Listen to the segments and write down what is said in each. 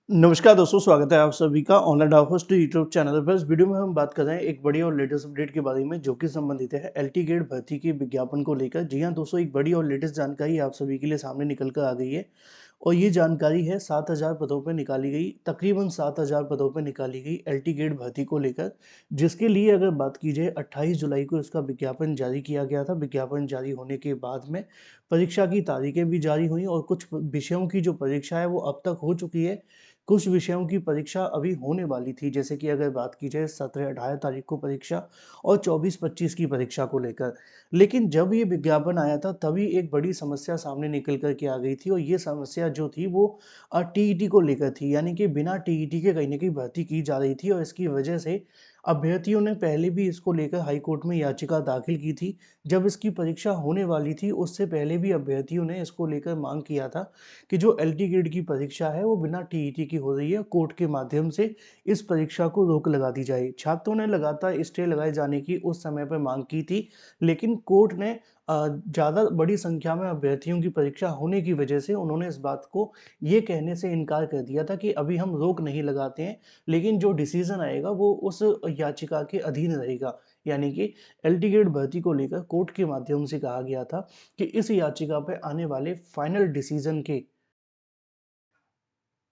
नमस्कार दोस्तों, स्वागत है आप सभी का ऑनलाइन डाउटफोस्ट यूट्यूब चैनल पर। इस वीडियो में हम बात कर रहे हैं एक बड़ी और लेटेस्ट अपडेट के बारे में, जो कि संबंधित है एलटी गेट भर्ती के विज्ञापन को लेकर। जी हां दोस्तों, एक बड़ी और लेटेस्ट जानकारी आप सभी के लिए सामने निकल कर आ गई है और ये जानकारी है 7,000 पदों पर निकाली गई, तकरीबन 7,000 पदों पर निकाली गई एलटी गेट भर्ती को लेकर, जिसके लिए अगर बात की जाए 28 जुलाई को इसका विज्ञापन जारी किया गया था। विज्ञापन जारी होने के बाद में परीक्षा की तारीखें भी जारी हुई और कुछ विषयों की जो परीक्षा है वो अब तक हो चुकी है। कुछ विषयों की परीक्षा अभी होने वाली थी, जैसे कि अगर बात की जाए 17-18 तारीख को परीक्षा और 24-25 की परीक्षा को लेकर। लेकिन जब ये विज्ञापन आया था तभी एक बड़ी समस्या सामने निकल कर के आ गई थी और ये समस्या जो थी वो टीईटी को लेकर थी, यानी कि बिना टीईटी के कहीं न कहीं भर्ती की जा रही थी और इसकी वजह से अभ्यर्थियों ने पहले भी इसको लेकर हाई कोर्ट में याचिका दाखिल की थी। जब इसकी परीक्षा होने वाली थी उससे पहले भी अभ्यर्थियों ने इसको लेकर माँग किया था कि जो एलटी ग्रेड की परीक्षा है वो बिना टीईटी की हो रही है, कोर्ट के माध्यम से इस परीक्षा को रोक लगा दी जाए। छात्रों ने लगातार स्टे लगाए जाने की उस समय पर मांग की थी, लेकिन कोर्ट ने ज़्यादा बड़ी संख्या में अभ्यर्थियों की परीक्षा होने की वजह से उन्होंने इस बात को ये कहने से इनकार कर दिया था कि अभी हम रोक नहीं लगाते हैं, लेकिन जो डिसीजन आएगा वो उस याचिका के अधीन रहेगा। यानी कि एलटी ग्रेड भर्ती को लेकर कोर्ट के माध्यम से कहा गया था कि इस याचिका पे आने वाले फाइनल डिसीजन के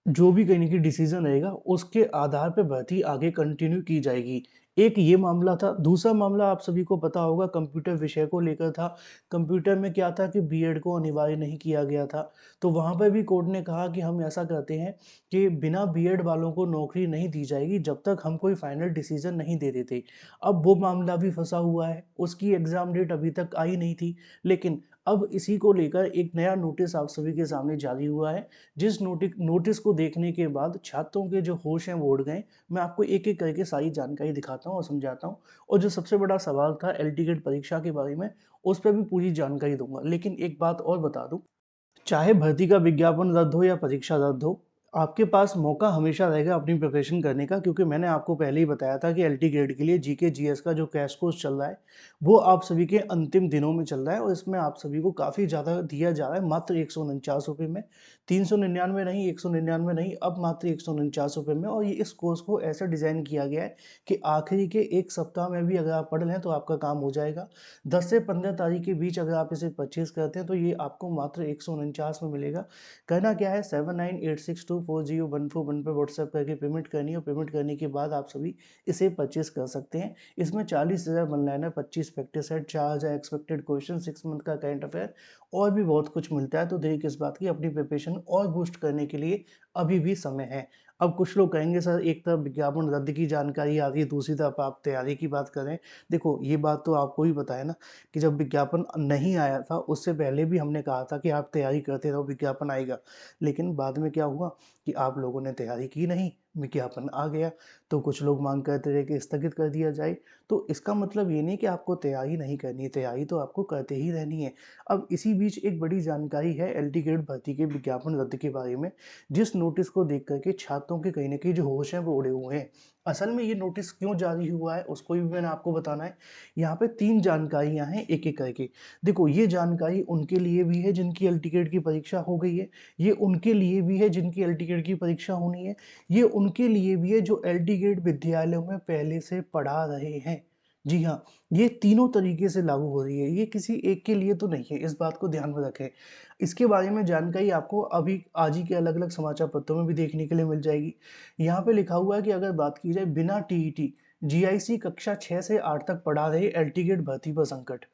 जो भी कहीं न कहीं डिसीज़न रहेगा, उसके आधार पे भर्ती आगे कंटिन्यू की जाएगी। एक ये मामला था, दूसरा मामला आप सभी को पता होगा कंप्यूटर विषय को लेकर था। कंप्यूटर में क्या था कि बीएड को अनिवार्य नहीं किया गया था, तो वहाँ पे भी कोर्ट ने कहा कि हम ऐसा करते हैं कि बिना बीएड वालों को नौकरी नहीं दी जाएगी जब तक हम कोई फाइनल डिसीज़न नहीं दे देते। अब वो मामला भी फँसा हुआ है, उसकी एग्ज़ाम डेट अभी तक आई नहीं थी, लेकिन अब इसी को लेकर एक नया नोटिस आप सभी के सामने जारी हुआ है। जिस नोटिस को देखने के बाद छात्रों के जो होश हैं वो उड़ गए। मैं आपको एक-एक करके सारी जानकारी दिखाता हूँ और समझाता हूँ और जो सबसे बड़ा सवाल था एल टिकट परीक्षा के बारे में, उस पे भी पूरी जानकारी दूँगा। लेकिन एक बात और बता दूँ, चाहे भर्ती का विज्ञापन रद्द हो या परीक्षा रद्द हो, आपके पास मौका हमेशा रहेगा अपनी प्रिपरेशन करने का, क्योंकि मैंने आपको पहले ही बताया था कि एलटी ग्रेड के लिए जीके जीएस का जो क्रैश कोर्स चल रहा है, वो आप सभी के अंतिम दिनों में चल रहा है और इसमें आप सभी को काफ़ी ज़्यादा दिया जा रहा है मात्र ₹149 में। 399 नहीं, 199 नहीं, अब मात्र ₹149 में। और ये इस कोर्स को ऐसा डिज़ाइन किया गया है कि आखिरी के 1 सप्ताह में भी अगर आप पढ़ लें तो आपका काम हो जाएगा। 10 से 15 तारीख के बीच अगर आप इसे परचेज़ करते हैं तो ये आपको मात्र 149 में मिलेगा। करना क्या है, 7986240141 पे व्हाट्सएप करके पेमेंट करनी है और पेमेंट करने के बाद आप सभी इसे परचेज़ कर सकते हैं। इसमें 40,000 one liner, 25 practice set, 4,000 expected question, 6 month का करंट अफेयर और भी बहुत कुछ मिलता है। तो देरी किस बात की, अपनी प्रिपरेशन और बूस्ट करने के लिए अभी भी समय है। अब कुछ लोग कहेंगे सर, एक तरफ विज्ञापन रद्द की जानकारी आ रही है, दूसरी तरफ आप तैयारी की बात कर रहे हैं। देखो, ये बात तो आपको भी पता है ना कि जब विज्ञापन नहीं आया था उससे पहले भी हमने कहा था कि आप तैयारी करते रहो, विज्ञापन आएगा। लेकिन बाद में क्या हुआ कि आप लोगों ने तैयारी की नहीं, विज्ञापन आ गया, तो कुछ लोग मांग करते रहे कि स्थगित कर दिया जाए। तो इसका मतलब ये नहीं कि आपको तैयारी नहीं करनी है, तैयारी तो आपको करते ही रहनी है। अब इसी बीच एक बड़ी जानकारी है एलटी ग्रेड भर्ती के विज्ञापन रद्द के बारे में, जिस नोटिस को देख करके छात्रों के कहीं न कहीं जो होश हैं वो उड़े हुए हैं। असल में ये नोटिस क्यों जारी हुआ है उसको भी मैंने आपको बताना है। यहाँ पे 3 जानकारियाँ हैं एक-एक करके। देखो, ये जानकारी उनके लिए भी है जिनकी एल टिकट की परीक्षा हो गई है, ये उनके लिए भी है जिनकी एल टिकट की परीक्षा होनी है, ये उनके लिए भी है जो एल टिकट विद्यालयों में पहले से पढ़ा रहे हैं। जी हाँ, ये तीनों तरीके से लागू हो रही है, ये किसी एक के लिए तो नहीं है, इस बात को ध्यान में रखें। इसके बारे में जानकारी आपको अभी आज ही के अलग-अलग समाचार पत्रों में भी देखने के लिए मिल जाएगी। यहाँ पे लिखा हुआ है कि अगर बात की जाए बिना टीईटी, जीआईसी कक्षा 6 से 8 तक पढ़ा रहे एल टिकट भर्ती पर संकट।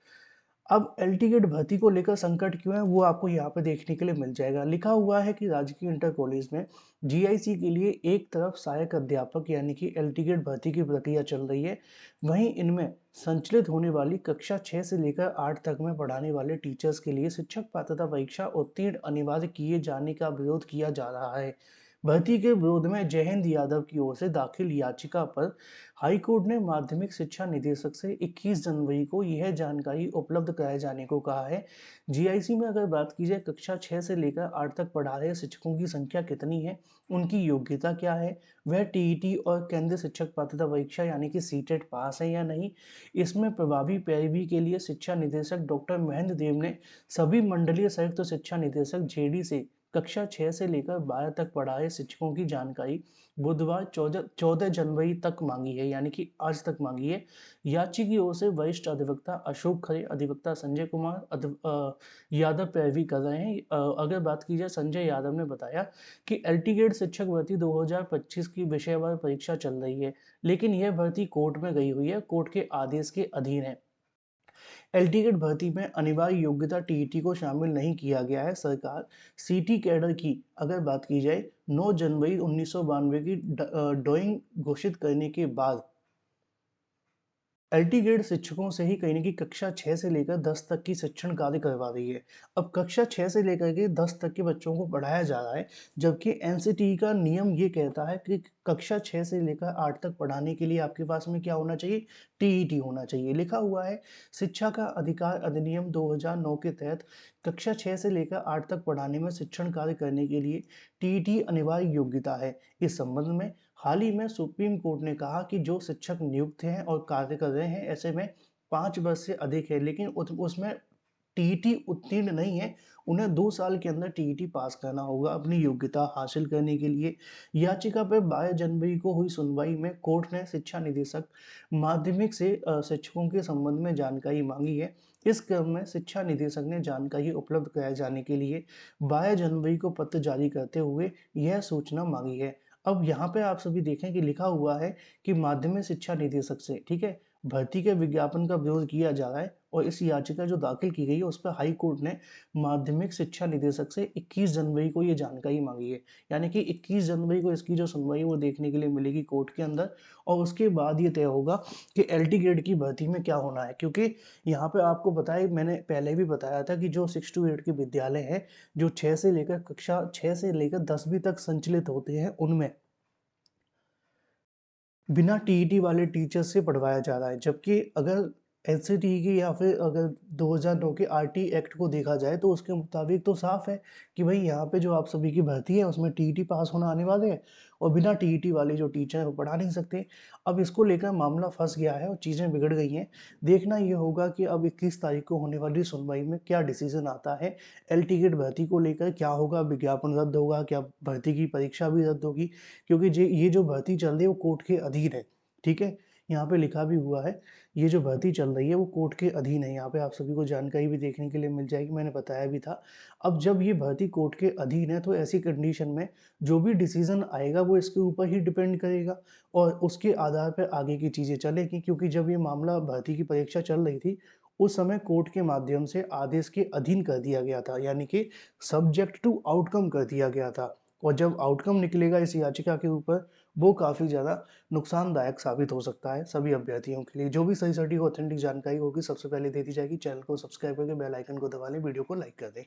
अब एल टिकट भर्ती को लेकर संकट क्यों है वो आपको यहाँ पे देखने के लिए मिल जाएगा। लिखा हुआ है कि राजकीय इंटर कॉलेज में जीआईसी के लिए एक तरफ सहायक अध्यापक यानी कि एल टिकट भर्ती की प्रक्रिया चल रही है, वहीं इनमें संचालित होने वाली कक्षा 6 से लेकर 8 तक में पढ़ाने वाले टीचर्स के लिए शिक्षक पात्रता परीक्षा उत्तीर्ण अनिवार्य किए जाने का विरोध किया जा रहा है। भर्ती के विरोध में जयहिंद यादव की ओर से दाखिल याचिका पर हाईकोर्ट ने माध्यमिक शिक्षा निदेशक से 21 जनवरी को यह जानकारी उपलब्ध कराए जाने को कहा है। जीआईसी में अगर बात की जाए कक्षा 6 से लेकर 8 तक पढ़ा रहे शिक्षकों की संख्या कितनी है, उनकी योग्यता क्या है, वह टीईटी और केंद्रीय शिक्षक पात्रता परीक्षा यानी कि सीटेट पास है या नहीं। इसमें प्रभावी पैरवी के लिए शिक्षा निदेशक डॉक्टर महेंद्र देव ने सभी मंडलीय संयुक्त शिक्षा निदेशक जेडी से कक्षा 6 से लेकर 12 तक पढ़ाए शिक्षकों की जानकारी बुधवार 14 जनवरी तक मांगी है, यानी कि आज तक मांगी है। याची की ओर से वरिष्ठ अधिवक्ता अशोक खरे, अधिवक्ता संजय कुमार यादव पैरवी कर रहे हैं। अगर बात की जाए, संजय यादव ने बताया कि एलटीगेट शिक्षक भर्ती 2025 की विषयवार परीक्षा चल रही है, लेकिन यह भर्ती कोर्ट में गई हुई है, कोर्ट के आदेश के अधीन है। एलटीगेट भर्ती में अनिवार्य योग्यता टीईटी को शामिल नहीं किया गया है। सरकार सीटी कैडर की अगर बात की जाए 9 जनवरी 1992 की ड्राइंग घोषित करने के बाद एलटी ग्रेड शिक्षकों से ही कहीं न कहीं कक्षा 6 से लेकर 10 तक की शिक्षण कार्य करवा रही है। अब कक्षा 6 से लेकर के 10 तक के बच्चों को पढ़ाया जा रहा है, जबकि एनसीटीई का नियम ये कहता है कि कक्षा 6 से लेकर 8 तक पढ़ाने के लिए आपके पास में क्या होना चाहिए? टीईटी होना चाहिए। लिखा हुआ है, शिक्षा का अधिकार अधिनियम 2009 के तहत कक्षा 6 से लेकर 8 तक पढ़ाने में शिक्षण कार्य करने के लिए टीईटी अनिवार्य योग्यता है। इस संबंध में हाल ही में सुप्रीम कोर्ट ने कहा कि जो शिक्षक नियुक्त हैं और कार्य कर रहे हैं, ऐसे में 5 वर्ष से अधिक है, लेकिन उसमें टीईटी उत्तीर्ण नहीं है, उन्हें 2 साल के अंदर टीईटी पास करना होगा अपनी योग्यता हासिल करने के लिए। याचिका पर 12 जनवरी को हुई सुनवाई में कोर्ट ने शिक्षा निदेशक माध्यमिक से शिक्षकों के संबंध में जानकारी मांगी है। इस क्रम में शिक्षा निदेशक ने जानकारी उपलब्ध कराए जाने के लिए 12 जनवरी को पत्र जारी करते हुए यह सूचना मांगी है। अब यहाँ पे आप सभी देखें कि लिखा हुआ है कि माध्यमिक शिक्षा निदेशक से, ठीक है, भर्ती के विज्ञापन का विरोध किया जा रहा है और इस याचिका जो दाखिल की गई है उस पर हाई कोर्ट ने माध्यमिक शिक्षा निदेशक से 21 जनवरी को ये जानकारी मांगी है। यानी कि 21 जनवरी को इसकी जो सुनवाई है वो देखने के लिए मिलेगी कोर्ट के अंदर, और उसके बाद ये तय होगा कि एलटी ग्रेड की भर्ती में क्या होना है। क्योंकि यहाँ पे आपको बताया, मैंने पहले भी बताया था कि जो 6 to 8 के विद्यालय हैं, जो 6 से लेकर कक्षा 6 से लेकर 10वीं तक संचालित होते हैं, उनमें बिना टीईटी वाले टीचर से पढ़वाया जा रहा है। जबकि अगर एनसीटीई की या फिर अगर 2009 के आरटी एक्ट को देखा जाए तो उसके मुताबिक तो साफ है कि भाई यहाँ पे जो आप सभी की भर्ती है उसमें टीईटी पास होना अनिवार्य है, और बिना टीईटी वाले जो टीचर है वो पढ़ा नहीं सकते। अब इसको लेकर मामला फंस गया है और चीज़ें बिगड़ गई हैं। देखना ये होगा कि अब 21 तारीख को होने वाली सुनवाई में क्या डिसीजन आता है। एल टिकट भर्ती को लेकर क्या होगा? विज्ञापन रद्द होगा? क्या भर्ती की परीक्षा भी रद्द होगी? क्योंकि ये जो भर्ती चल रही है वो कोर्ट के अधीन है, ठीक है? यहाँ पे लिखा भी हुआ है, ये जो भर्ती चल रही है वो कोर्ट के अधीन है। यहाँ पे आप सभी को जानकारी भी देखने के लिए मिल जाएगी, मैंने बताया भी था। अब जब ये भर्ती कोर्ट के अधीन है तो ऐसी कंडीशन में जो भी डिसीजन आएगा वो इसके ऊपर ही डिपेंड करेगा और उसके आधार पर आगे की चीज़ें चलेगी। क्योंकि जब ये मामला भर्ती की परीक्षा चल रही थी उस समय कोर्ट के माध्यम से आदेश के अधीन कर दिया गया था, यानी कि सब्जेक्ट टू आउटकम कर दिया गया था। और जब आउटकम निकलेगा इस याचिका के ऊपर, वो काफ़ी ज़्यादा नुकसानदायक साबित हो सकता है सभी अभ्यर्थियों के लिए। जो भी सही सटीक ऑथेंटिक जानकारी होगी सबसे पहले दे दी जाएगी। चैनल को सब्सक्राइब करके बेल आइकन को दबा लें, वीडियो को लाइक कर दें।